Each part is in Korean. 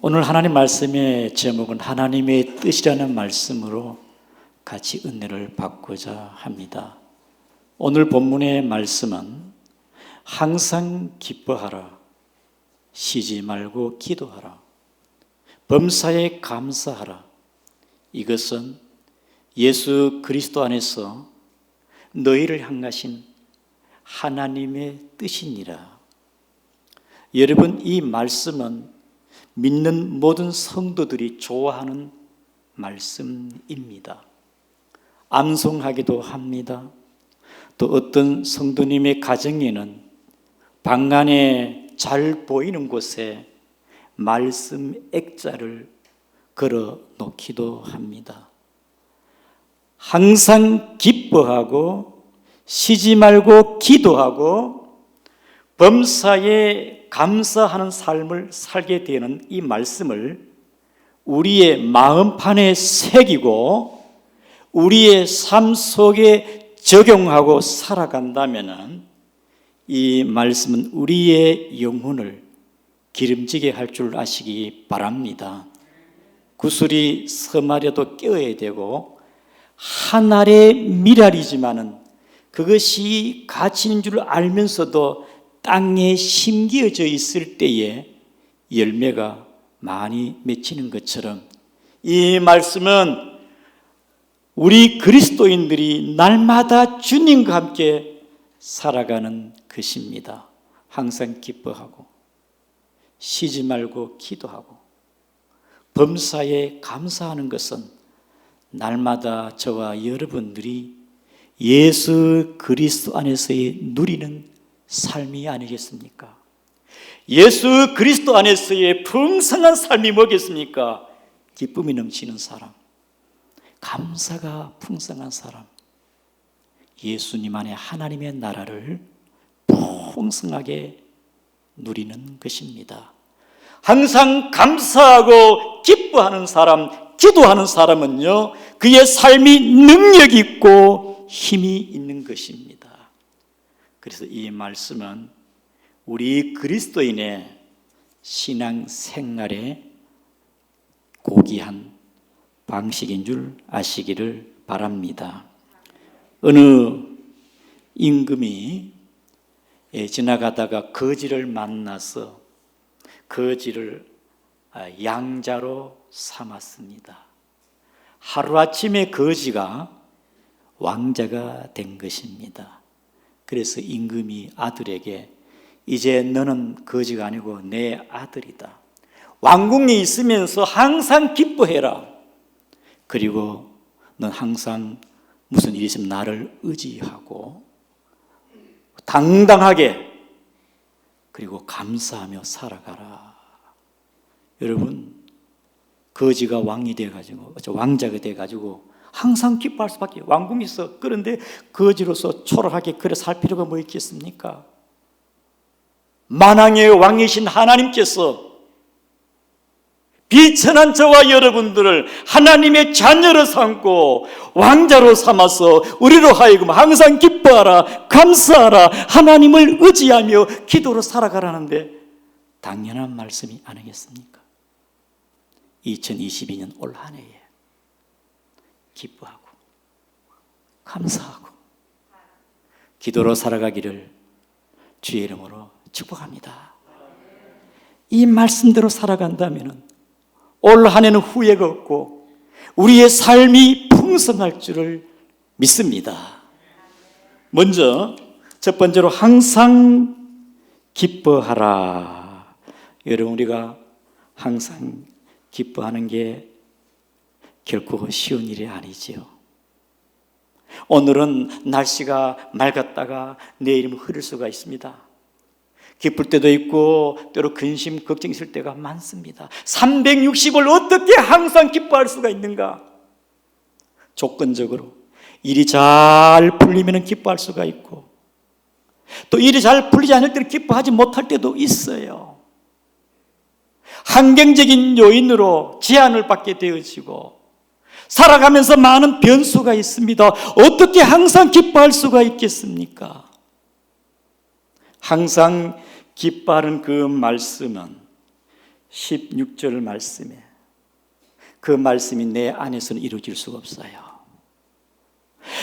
오늘 하나님 말씀의 제목은 하나님의 뜻이라는 말씀으로 같이 은혜를 받고자 합니다. 오늘 본문의 말씀은 항상 기뻐하라, 쉬지 말고 기도하라, 범사에 감사하라. 이것은 예수 그리스도 안에서 너희를 향하신 하나님의 뜻이니라. 여러분, 이 말씀은 믿는 모든 성도들이 좋아하는 말씀입니다. 암송하기도 합니다. 또 어떤 성도님의 가정에는 방 안에 잘 보이는 곳에 말씀 액자를 걸어 놓기도 합니다. 항상 기뻐하고 쉬지 말고 기도하고 범사에 감사하는 삶을 살게 되는 이 말씀을 우리의 마음판에 새기고 우리의 삶 속에 적용하고 살아간다면 이 말씀은 우리의 영혼을 기름지게 할 줄 아시기 바랍니다. 구슬이 서마려도 껴야 되고 한 알의 미랄이지만은 그것이 가치인 줄 알면서도 땅에 심겨져 있을 때에 열매가 많이 맺히는 것처럼 이 말씀은 우리 그리스도인들이 날마다 주님과 함께 살아가는 것입니다. 항상 기뻐하고 쉬지 말고 기도하고 범사에 감사하는 것은 날마다 저와 여러분들이 예수 그리스도 안에서의 누리는 삶이 아니겠습니까? 예수 그리스도 안에서의 풍성한 삶이 뭐겠습니까? 기쁨이 넘치는 사람, 감사가 풍성한 사람, 예수님 안에 하나님의 나라를 풍성하게 누리는 것입니다. 항상 감사하고 기뻐하는 사람, 기도하는 사람은요, 그의 삶이 능력 있고 힘이 있는 것입니다. 그래서 이 말씀은 우리 그리스도인의 신앙 생활의 고귀한 방식인 줄 아시기를 바랍니다. 어느 임금이 지나가다가 거지를 만나서 거지를 양자로 삼았습니다. 하루아침에 거지가 왕자가 된 것입니다. 그래서 임금이 아들에게 이제 너는 거지가 아니고 내 아들이다. 왕궁에 있으면서 항상 기뻐해라. 그리고 넌 항상 무슨 일이 있으면 나를 의지하고 당당하게 그리고 감사하며 살아가라. 여러분, 거지가 왕이 돼가지고 왕자가 돼가지고 항상 기뻐할 수밖에 왕궁이 있어. 그런데 거지로서 초라하게 그래 살 필요가 뭐 있겠습니까? 만왕의 왕이신 하나님께서 비천한 저와 여러분들을 하나님의 자녀로 삼고 왕자로 삼아서 우리로 하여금 항상 기뻐하라, 감사하라, 하나님을 의지하며 기도로 살아가라는데 당연한 말씀이 아니겠습니까? 2022년 올 한 해에 기뻐하고 감사하고 기도로 살아가기를 주의 이름으로 축복합니다. 이 말씀대로 살아간다면 올 한 해는 후회가 없고 우리의 삶이 풍성할 줄을 믿습니다. 먼저 첫 번째로 항상 기뻐하라. 여러분, 우리가 항상 기뻐하는 게 결코 쉬운 일이 아니지요. 오늘은 날씨가 맑았다가 내일은 흐릴 수가 있습니다. 기쁠 때도 있고 때로 근심, 걱정 있을 때가 많습니다. 360을 어떻게 항상 기뻐할 수가 있는가? 조건적으로 일이 잘 풀리면 기뻐할 수가 있고 또 일이 잘 풀리지 않을 때는 기뻐하지 못할 때도 있어요. 환경적인 요인으로 제한을 받게 되어지고 살아가면서 많은 변수가 있습니다. 어떻게 항상 기뻐할 수가 있겠습니까? 항상 기뻐하는 그 말씀은 16절 말씀에 그 말씀이 내 안에서는 이루어질 수가 없어요.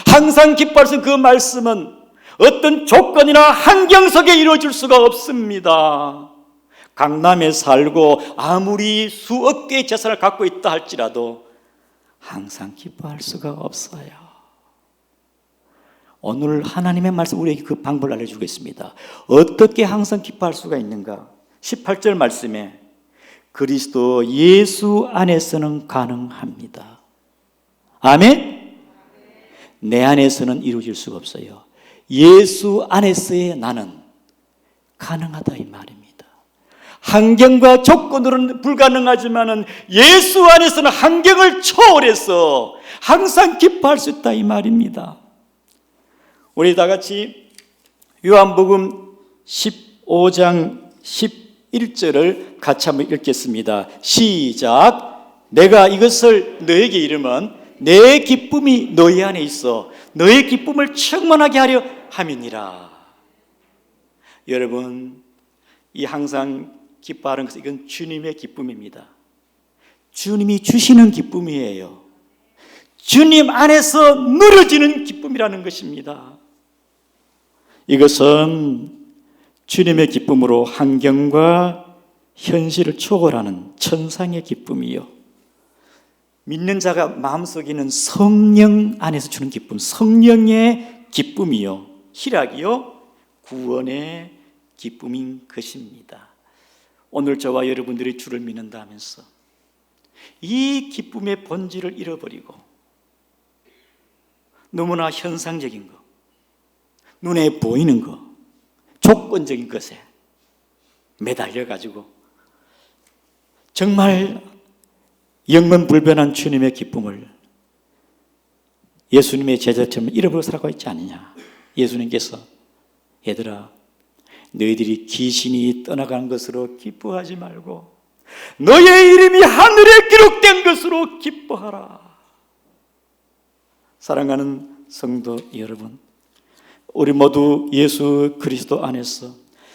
항상 기뻐할 수 있는 그 말씀은 어떤 조건이나 환경 속에 이루어질 수가 없습니다. 강남에 살고 아무리 수억 개의 재산을 갖고 있다 할지라도 항상 기뻐할 수가 없어요. 오늘 하나님의 말씀 우리에게 그 방법을 알려주겠습니다. 어떻게 항상 기뻐할 수가 있는가? 18절 말씀에 그리스도 예수 안에서는 가능합니다. 아멘? 내 안에서는 이루어질 수가 없어요. 예수 안에서의 나는 가능하다 이 말입니다. 환경과 조건으로는 불가능하지만 예수 안에서는 환경을 초월해서 항상 기뻐할 수 있다 이 말입니다. 우리 다 같이 요한복음 15장 11절을 같이 한번 읽겠습니다. 시작. 내가 이것을 너에게 이르면 내 기쁨이 너희 안에 있어 너의 기쁨을 충만하게 하려 함이니라. 여러분, 이 항상 기뻐하는 것은 이건 주님의 기쁨입니다. 주님이 주시는 기쁨이에요. 주님 안에서 누려지는 기쁨이라는 것입니다. 이것은 주님의 기쁨으로 환경과 현실을 초월하는 천상의 기쁨이요, 믿는 자가 마음속에 있는 성령 안에서 주는 기쁨, 성령의 기쁨이요, 희락이요, 구원의 기쁨인 것입니다. 오늘 저와 여러분들이 주를 믿는다 하면서 이 기쁨의 본질을 잃어버리고 너무나 현상적인 것, 눈에 보이는 것, 조건적인 것에 매달려가지고 정말 영원불변한 주님의 기쁨을 예수님의 제자처럼 잃어버리고 살아가고 있지 않느냐. 예수님께서 얘들아, 너희들이 귀신이 떠나간 것으로 기뻐하지 말고 너의 이름이 하늘에 기록된 것으로 기뻐하라. 사랑하는 성도 여러분, 우리 모두 예수 그리스도 안에서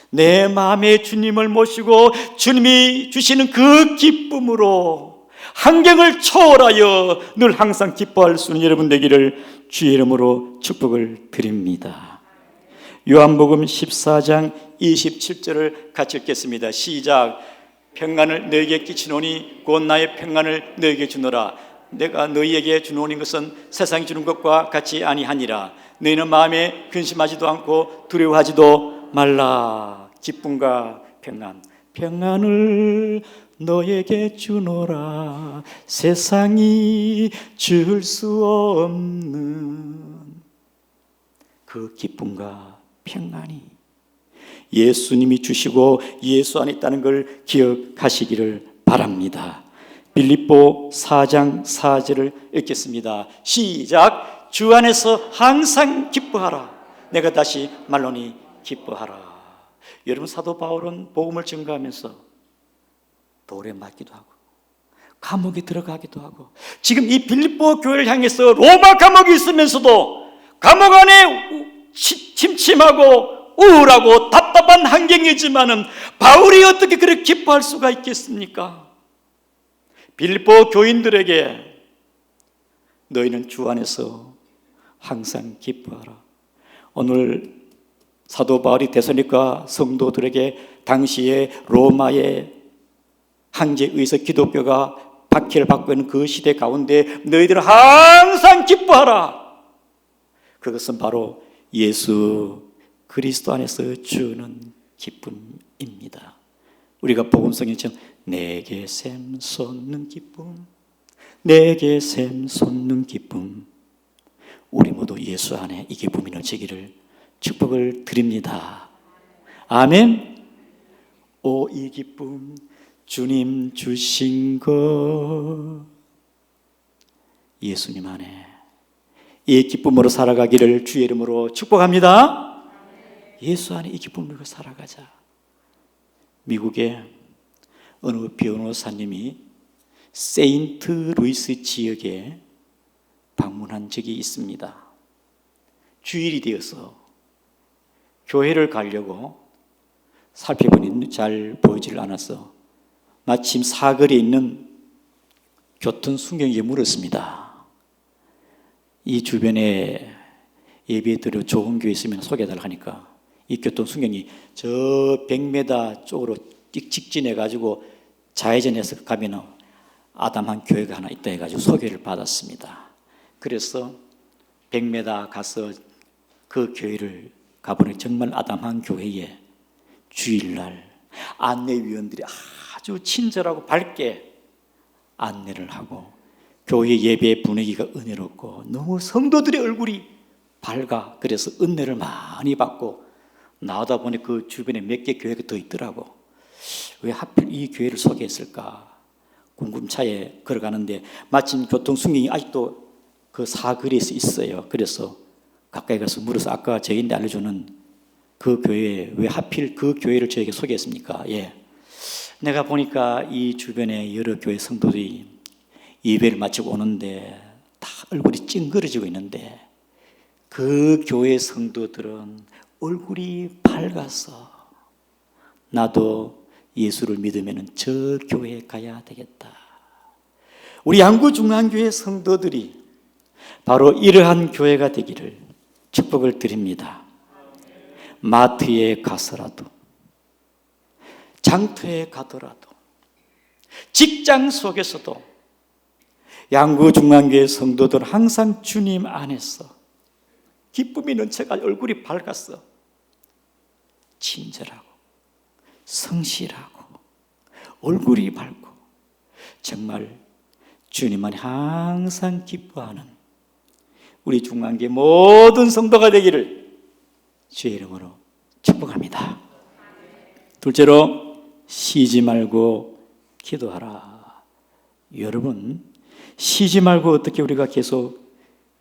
내 마음에 주님을 모시고 주님이 주시는 그 기쁨으로 환경을 초월하여 늘 항상 기뻐할 수 있는 여러분 되기를 주의 이름으로 축복을 드립니다. 요한복음 14장 27절을 같이 읽겠습니다. 시작. 평안을 너에게 끼치노니 곧 나의 평안을 너에게 주노라. 내가 너희에게 주노니 것은 세상이 주는 것과 같이 아니하니라. 너희는 마음에 근심하지도 않고 두려워하지도 말라. 기쁨과 평안, 평안을 너에게 주노라. 세상이 줄 수 없는 그 기쁨과 평안이 예수님이 주시고 예수 안에 있다는 걸 기억하시기를 바랍니다. 빌립보 4장 4절을 읽겠습니다. 시작. 주 안에서 항상 기뻐하라. 내가 다시 말로니 기뻐하라. 여러분, 사도 바울은 복음을 증거하면서 돌에 맞기도 하고 감옥에 들어가기도 하고, 지금 이 빌립보 교회를 향해서 로마 감옥이 있으면서도 감옥 안에 침침하고 우울하고 답답한 환경이지만은 바울이 어떻게 그렇게 기뻐할 수가 있겠습니까? 빌립보 교인들에게 너희는 주 안에서 항상 기뻐하라. 오늘 사도 바울이 데살로니가 성도들에게 당시에 로마의 황제에 의해서 기독교가 박해를 받고 있는 그 시대 가운데 너희들은 항상 기뻐하라. 그것은 바로 예수 그리스도 안에서 주는 기쁨입니다. 우리가 복음성경처럼 내게 샘솟는 기쁨, 내게 샘솟는 기쁨, 우리 모두 예수 안에 이 기쁨이 넘치기를 축복을 드립니다. 아멘. 오, 이 기쁨 주님 주신 것, 예수님 안에 이 기쁨으로 살아가기를 주의 이름으로 축복합니다. 예수 안에 이 기쁨으로 살아가자. 미국의 어느 변호사님이 세인트 루이스 지역에 방문한 적이 있습니다. 주일이 되어서 교회를 가려고 살펴보니 잘 보이질 않아서 마침 사거리에 있는 교통순경에게 물었습니다. 이 주변에 예배드려 좋은 교회 있으면 소개해달라 하니까 이 교통순경이 저 100m 쪽으로 직진해가지고 좌회전해서 가면 아담한 교회가 하나 있다 해가지고 소개를 받았습니다. 그래서 100m 가서 그 교회를 가보니 정말 아담한 교회에 주일날 안내위원들이 아주 친절하고 밝게 안내를 하고 교회 예배 분위기가 은혜롭고 너무 성도들의 얼굴이 밝아. 그래서 은혜를 많이 받고 나오다 보니 그 주변에 몇 개 교회가 더 있더라고. 왜 하필 이 교회를 소개했을까 궁금차에 걸어가는데 마침 교통순경이 아직도 그 사거리에서 있어요. 그래서 가까이 가서 물어서 아까 저희한테 알려주는 그 교회 왜 하필 그 교회를 저에게 소개했습니까? 예, 내가 보니까 이 주변에 여러 교회 성도들이 예배를 마치고 오는데 다 얼굴이 찡그러지고 있는데 그 교회 성도들은 얼굴이 밝아서 나도 예수를 믿으면 저 교회에 가야 되겠다. 우리 양구중앙교회 성도들이 바로 이러한 교회가 되기를 축복을 드립니다. 마트에 가서라도 장터에 가더라도 직장 속에서도 양구중앙교회 성도들은 항상 주님 안에서 기쁨이 넘쳐가 얼굴이 밝았어. 친절하고 성실하고 얼굴이 밝고 정말 주님만 항상 기뻐하는 우리 중앙교회 모든 성도가 되기를 주의 이름으로 축복합니다. 둘째로 쉬지 말고 기도하라. 여러분, 쉬지 말고 어떻게 우리가 계속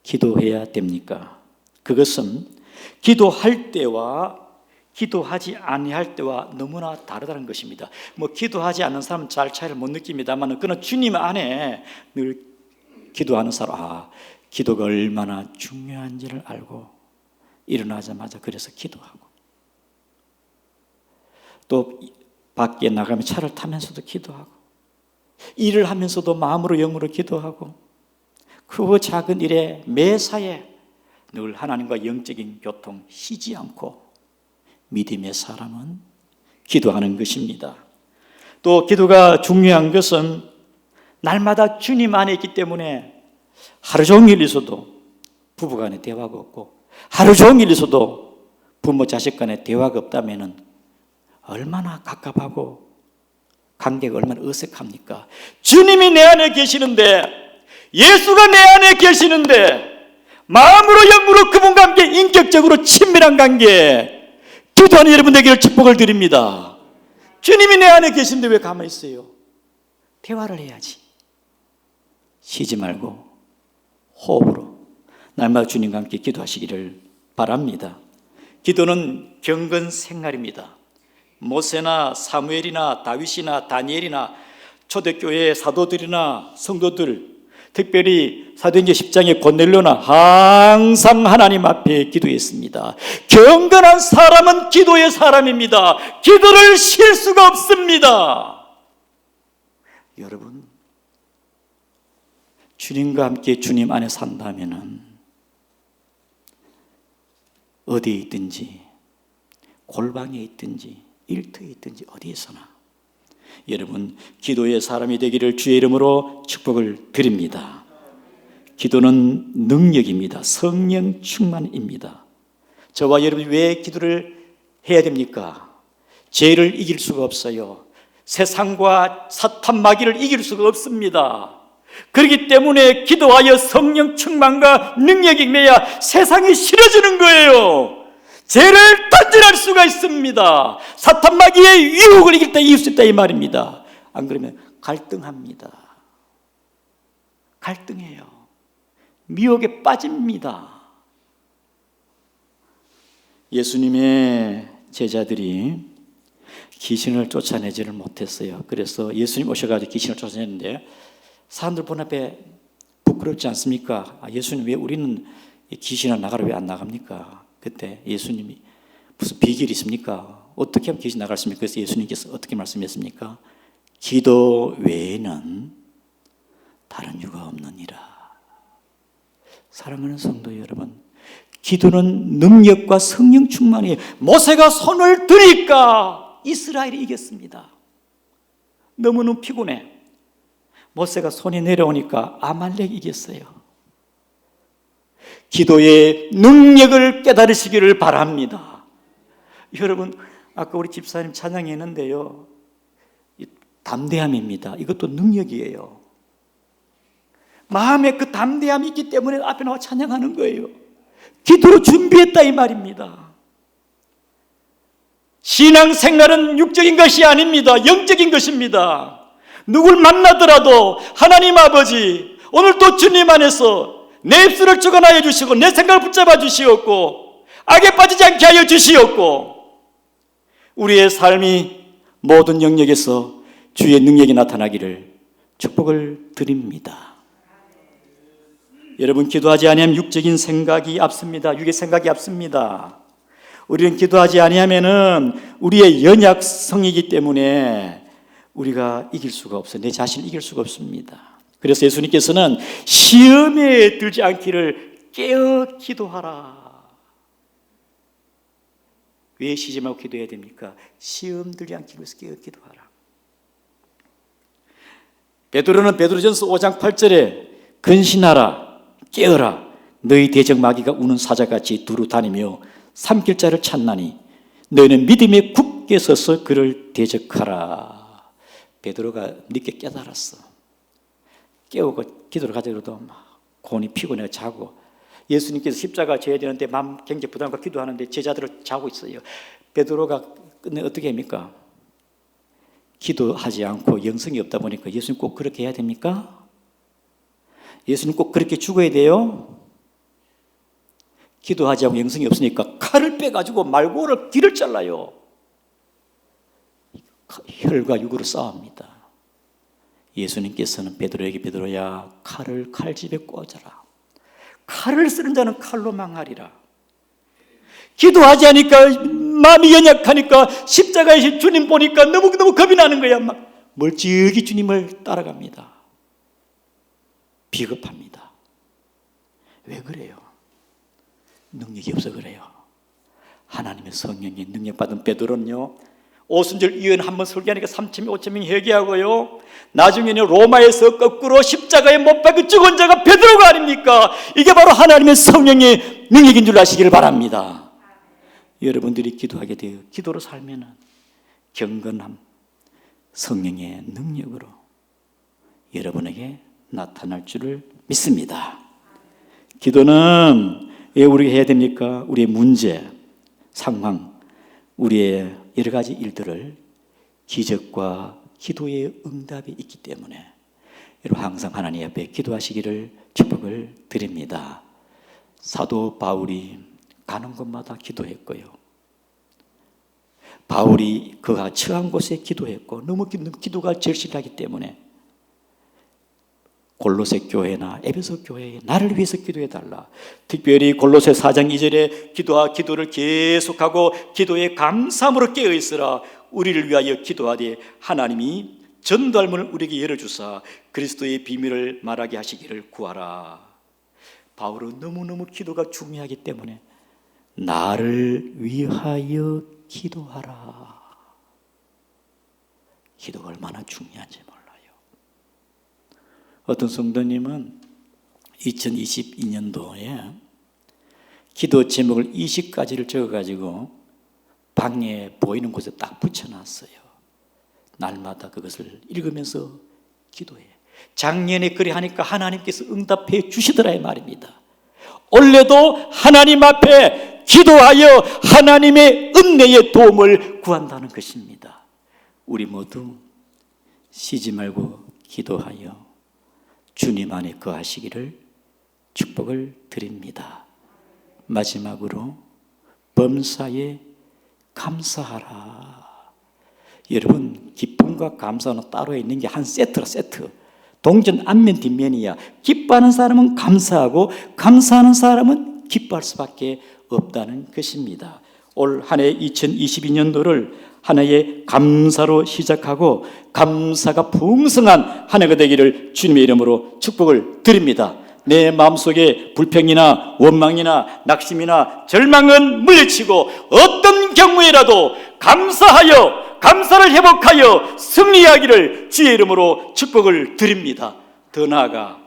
기도해야 됩니까? 그것은 기도할 때와 기도하지 아니할 때와 너무나 다르다는 것입니다. 기도하지 않는 사람은 잘 차이를 못 느낍니다만 그러나 주님 안에 늘 기도하는 사람, 기도가 얼마나 중요한지를 알고 일어나자마자 그래서 기도하고 또 밖에 나가면 차를 타면서도 기도하고 일을 하면서도 마음으로 영으로 기도하고 그 작은 일에 매사에 늘 하나님과 영적인 교통 쉬지 않고 믿음의 사람은 기도하는 것입니다. 또 기도가 중요한 것은 날마다 주님 안에 있기 때문에 하루 종일 있어도 부부간에 대화가 없고 하루 종일 있어도 부모 자식 간에 대화가 없다면 얼마나 갑갑하고 관계가 얼마나 어색합니까? 주님이 내 안에 계시는데 예수가 내 안에 계시는데 마음으로 영으로 그분과 함께 인격적으로 친밀한 관계 기도하는 여러분 되기를 축복을 드립니다. 주님이 내 안에 계신데 왜 가만히 있어요? 대화를 해야지. 쉬지 말고 호흡으로 날마다 주님과 함께 기도하시기를 바랍니다. 기도는 경건 생활입니다. 모세나 사무엘이나 다윗이나 다니엘이나 초대교회의 사도들이나 성도들, 특별히 사도행전 10장의 고넬료나 항상 하나님 앞에 기도했습니다. 경건한 사람은 기도의 사람입니다. 기도를 쉴 수가 없습니다. 여러분, 주님과 함께 주님 안에 산다면은 어디에 있든지 골방에 있든지 일터에 있든지 어디에서나 여러분 기도의 사람이 되기를 주의 이름으로 축복을 드립니다. 기도는 능력입니다. 성령 충만입니다. 저와 여러분이 왜 기도를 해야 됩니까? 죄를 이길 수가 없어요. 세상과 사탄 마귀를 이길 수가 없습니다. 그렇기 때문에 기도하여 성령 충만과 능력이 임해야 세상이 싫어지는 거예요. 죄를 단절할 수가 있습니다. 사탄 마귀의 유혹을 이길 때 이길 수 있다 이 말입니다. 안 그러면 갈등합니다. 갈등해요. 미혹에 빠집니다. 예수님의 제자들이 귀신을 쫓아내지를 못했어요. 그래서 예수님 오셔가지고 귀신을 쫓아냈는데 사람들 본 앞에 부끄럽지 않습니까? 예수님 왜 우리는 귀신을 나가라 왜 안 나갑니까? 그때 예수님이 무슨 비결이 있습니까? 어떻게 하면 귀신 나갈 수 있습니까? 그래서 예수님께서 어떻게 말씀했습니까? 기도 외에는 다른 이유가 없느니라. 사랑하는 성도 여러분, 기도는 능력과 성령 충만이에요. 모세가 손을 드니까 이스라엘이 이겼습니다. 너무너무 피곤해. 모세가 손이 내려오니까 아말렉이 이겼어요. 기도의 능력을 깨달으시기를 바랍니다. 여러분, 아까 우리 집사님 찬양했는데요, 담대함입니다. 이것도 능력이에요. 마음에 그 담대함이 있기 때문에 앞에 나와 찬양하는 거예요. 기도로 준비했다 이 말입니다. 신앙생활은 육적인 것이 아닙니다. 영적인 것입니다. 누굴 만나더라도 하나님 아버지, 오늘도 주님 안에서 내 입술을 주관하여 주시고 내 생각을 붙잡아 주시옵고 악에 빠지지 않게 하여 주시옵고 우리의 삶이 모든 영역에서 주의 능력이 나타나기를 축복을 드립니다. 여러분, 기도하지 아니하면 육적인 생각이 앞섭니다. 육의 생각이 앞섭니다. 우리는 기도하지 아니하면은 우리의 연약성이기 때문에 우리가 이길 수가 없어요. 내 자신을 이길 수가 없습니다. 그래서 예수님께서는 시험에 들지 않기를 깨어 기도하라. 왜 쉬지 말고 기도해야 됩니까? 시험 들지 않기 위해서 깨어 기도하라. 베드로는 베드로전서 5장 8절에 근신하라, 깨어라, 너희 대적 마귀가 우는 사자같이 두루 다니며 삼킬 자를 찾나니 너희는 믿음에 굳게 서서 그를 대적하라. 베드로가 늦게 깨달았어. 깨우고 기도를 가져도 막 곤히 피곤해 자고, 예수님께서 십자가 져야 되는데 마음 굉장히 부담과 기도하는데 제자들을 자고 있어요. 베드로가 끝내 어떻게 합니까? 기도하지 않고 영성이 없다 보니까 예수님 꼭 그렇게 해야 됩니까? 예수님 꼭 그렇게 죽어야 돼요? 기도하지 않고 영성이 없으니까 칼을 빼가지고 말고를 귀를 잘라요. 혈과 육으로 싸웁니다. 예수님께서는 베드로에게 베드로야, 칼을 칼집에 꽂아라. 칼을 쓰는 자는 칼로 망하리라. 기도하지 않으니까 마음이 연약하니까 십자가에 주님 보니까 너무 겁이 나는 거야. 막 멀찍이 주님을 따라갑니다. 비겁합니다. 왜 그래요? 능력이 없어 그래요. 하나님의 성령이 능력받은 베드로는요, 오순절 의원 한번 설교하니까 3,000명 5,000명이 회개하고요, 나중에는 로마에서 거꾸로 십자가에 못 박혀 죽은 자가 베드로가 아닙니까? 이게 바로 하나님의 성령의 능력인 줄 아시기를 바랍니다. 여러분들이 기도하게 돼요. 기도로 살면은 경건함, 성령의 능력으로 여러분에게 나타날 줄을 믿습니다. 기도는 왜 우리가 해야 됩니까? 우리의 문제, 상황, 우리의 여러 가지 일들을 기적과 기도의 응답이 있기 때문에 여러분 항상 하나님 앞에 기도하시기를 축복을 드립니다. 사도 바울이 가는 곳마다 기도했고요. 바울이 그가 처한 곳에 기도했고 너무 기도가 절실하기 때문에 골로새 교회나 에베소 교회에 나를 위해서 기도해달라. 특별히 골로새 4장 2절에 기도를 계속하고 기도에 감사함으로 깨어있으라. 우리를 위하여 기도하되 하나님이 전달문을 우리에게 열어주사 그리스도의 비밀을 말하게 하시기를 구하라. 바울은 너무너무 기도가 중요하기 때문에 나를 위하여 기도하라. 기도가 얼마나 중요한지 몰라요. 어떤 성도님은 2022년도에 기도 제목을 20가지를 적어가지고 방에 보이는 곳에 딱 붙여놨어요. 날마다 그것을 읽으면서 기도해. 작년에 그래 하니까 하나님께서 응답해 주시더라 이 말입니다. 올해도 하나님 앞에 기도하여 하나님의 은혜의 도움을 구한다는 것입니다. 우리 모두 쉬지 말고 기도하여 주님 안에 거하시기를 축복을 드립니다. 마지막으로 범사에 감사하라. 여러분, 기쁨과 감사는 따로 있는 게 한 세트라, 세트. 동전 앞면 뒷면이야. 기뻐하는 사람은 감사하고 감사하는 사람은 기뻐할 수밖에 없다는 것입니다. 올 한 해 2022년도를 하나의 감사로 시작하고 감사가 풍성한 한 해가 되기를 주님의 이름으로 축복을 드립니다. 내 마음속에 불평이나 원망이나 낙심이나 절망은 물리치고 어떤 경우에라도 감사하여 감사를 회복하여 승리하기를 주의 이름으로 축복을 드립니다. 더 나아가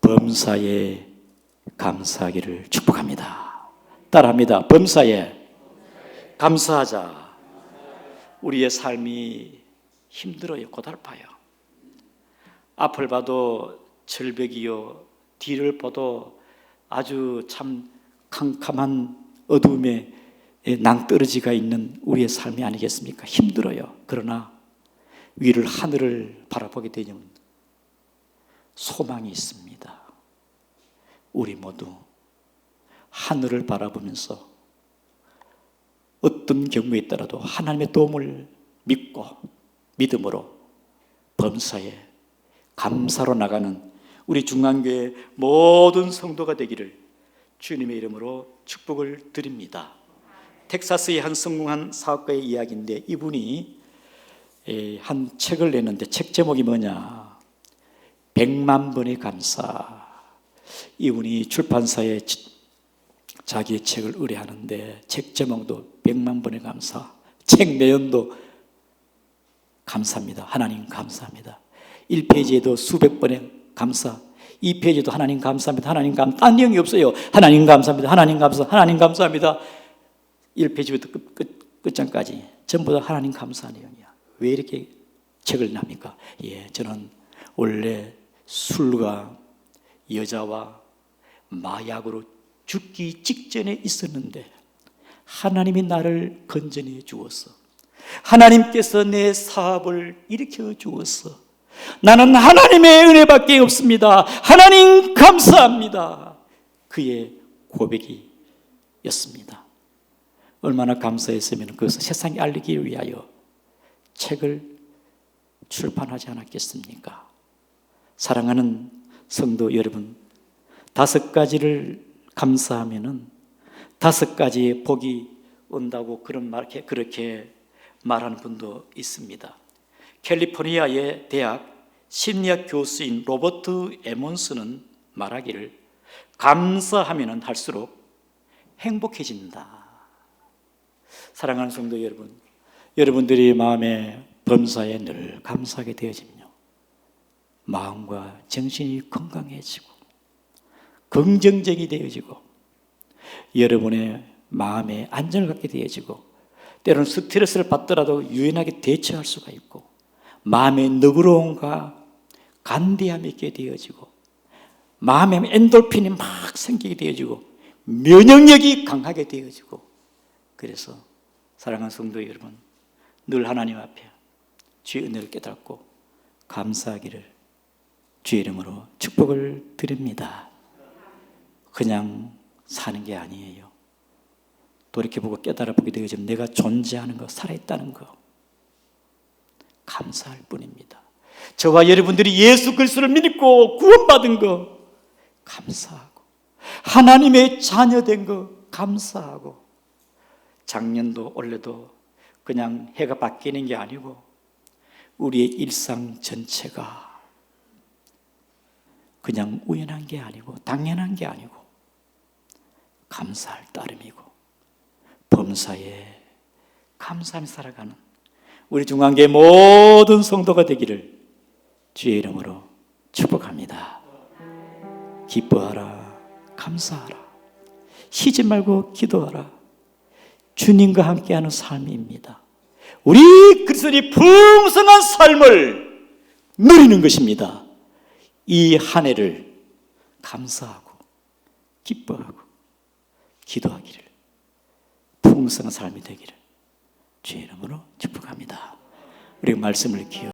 범사에 감사하기를 축복합니다. 따라합니다. 범사에 감사하자. 우리의 삶이 힘들어요. 고달파요. 앞을 봐도 절벽이요, 뒤를 봐도 아주 참 캄캄한 어두움에 낭떠러지가 있는 우리의 삶이 아니겠습니까? 힘들어요. 그러나 위를 하늘을 바라보게 되면 소망이 있습니다. 우리 모두 하늘을 바라보면서 어떤 경우에 있더라도 하나님의 도움을 믿고 믿음으로 범사에 감사로 나가는 우리 중앙교회 모든 성도가 되기를 주님의 이름으로 축복을 드립니다. 텍사스의 한 성공한 사업가의 이야기인데, 이분이 한 책을 냈는데 책 제목이 뭐냐? 100만 번의 감사. 이분이 출판사에 자기의 책을 의뢰하는데 책 제목도 100만 번의 감사, 책 내용도 감사합니다. 하나님 감사합니다. 1페이지에도 수백 번의 감사, 2페이지도 하나님 감사합니다. 하나님 감사합니다. 딴 내용이 없어요. 하나님 감사합니다. 하나님 감사, 하나님 감사합니다. 1페이지부터 끝장까지 전부 다 하나님 감사한 내용이야. 왜 이렇게 책을 납니까? 저는 원래 술과 여자와 마약으로 죽기 직전에 있었는데 하나님이 나를 건져내 주었어. 하나님께서 내 사업을 일으켜 주었어. 나는 하나님의 은혜밖에 없습니다. 하나님 감사합니다. 그의 고백이었습니다. 얼마나 감사했으면 그것을 세상에 알리기 위하여 책을 출판하지 않았겠습니까? 사랑하는 성도 여러분, 5가지를 감사하면은 5가지의 복이 온다고 그렇게 말하는 분도 있습니다. 캘리포니아의 대학 심리학 교수인 로버트 에몬스는 말하기를 감사하면 할수록 행복해진다. 사랑하는 성도 여러분, 여러분들이 마음의 범사에 늘 감사하게 되어지면요, 마음과 정신이 건강해지고 긍정적이 되어지고 여러분의 마음에 안정을 갖게 되어지고 때로는 스트레스를 받더라도 유연하게 대처할 수가 있고 마음의 너그러움과 간대함이 있게 되어지고 마음에 엔돌핀이 막 생기게 되어지고 면역력이 강하게 되어지고, 그래서 사랑하는 성도 여러분, 늘 하나님 앞에 주의 은혜를 깨닫고 감사하기를 주의 이름으로 축복을 드립니다. 그냥 사는 게 아니에요. 돌이켜보고 깨달아보게 되어지면 내가 존재하는 거, 살아있다는 거 감사할 뿐입니다. 저와 여러분들이 예수 그리스도를 믿고 구원받은 거 감사하고, 하나님의 자녀된 거 감사하고, 작년도 올해도 그냥 해가 바뀌는 게 아니고 우리의 일상 전체가 그냥 우연한 게 아니고 당연한 게 아니고 감사할 따름이고 범사에 감사하며 살아가는 우리 중앙교회 모든 성도가 되기를 주의 이름으로 축복합니다. 기뻐하라, 감사하라, 쉬지 말고 기도하라. 주님과 함께하는 삶입니다. 우리 그리스도인이 풍성한 삶을 누리는 것입니다. 이 한 해를 감사하고 기뻐하고 기도하기를, 풍성한 삶이 되기를 주의 이름으로 축복합니다. 우리 말씀을 기억